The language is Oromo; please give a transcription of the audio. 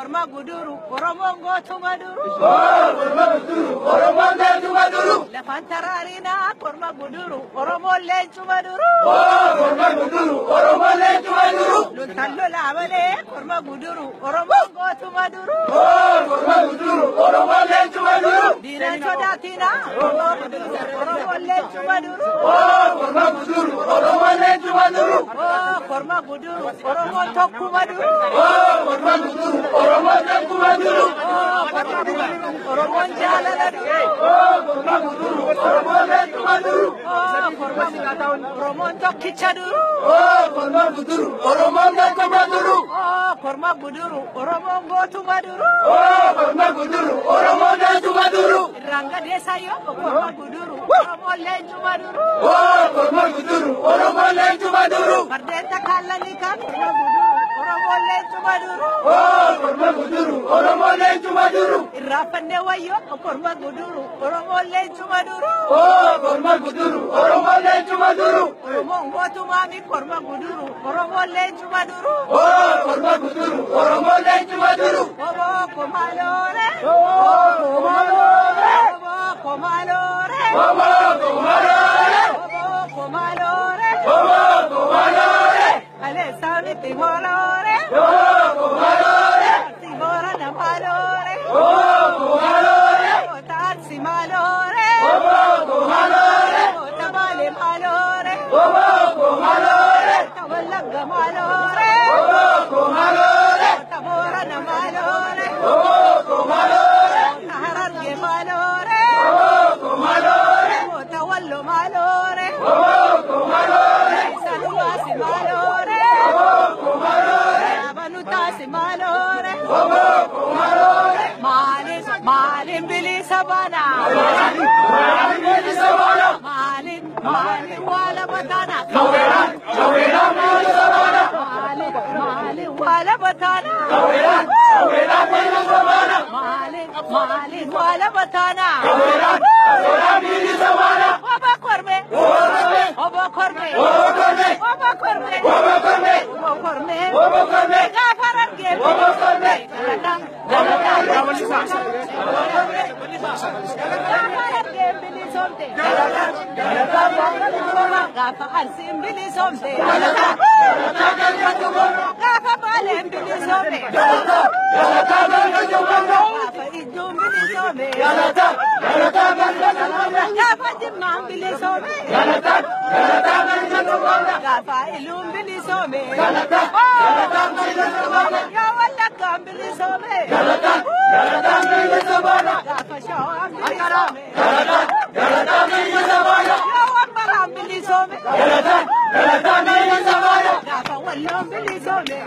korma guduru, oromongo tumaduru. Korma guduru, oromongo tumaduru. Lefantararina, korma guduru, oromolle tumaduru. Korma guduru, oromolle tumaduru. Luntallo lavale, korma guduru, oromongo tumaduru. Korma guduru, oromolle tumaduru. Dina sodatina, oromolle tumaduru. Korma guduru, oromolle tumaduru. Korma guduru, oromon tokkumaduru. Korma guduru, oromolle tumaduru. Oromon jalaladu. Korma guduru, oromolle tumaduru. Oromon tokkichaduru. Korma guduru, oromolle tumaduru. Korma guduru, oromon gootumaduru. Korma guduru, oromolle tumaduru. Ranga desayo, korma guduru, oromolle tumaduru. Korma guduru, oromolle tumaduru. Bardeta kallanika, korma guduru, oromolle tumaduru. Korma guduru, oromolle tumaduru. Irrafanne wayo, korma guduru, oromolle tumaduru. Korma guduru, oromolle tumaduru. Oromon gootumami, korma guduru, oromolle tumaduru. Korma guduru, oromolle tumaduru. Obo komalore, Komalore, obo komalore, komalore, obo komalore, komalore, ale sauni timolore, komalore, timora na malore, komalore, taxi malore, komalore, tamale malore, komalore, tawalaga malore, komalore, tabora na malore, komalore, taharage malore, komalore, tawallo malore, komalore, saluasi malore, abanutasi malore, komalore, malin bili sabana, malin wala batana, malin wala batana, malin wala batana, oba korme, oba korme, oba korme, gafaran gel, gafaran gel bili somte, gafa harsim bili somte, gafa balem bili somte, gafa idum bili somte, gafa jimman bili somte, gafa ilum bili somte, ya wala kam bili somte, gafa shawam bili somte, ya wambaram bili somte, gafa wallom bili somte,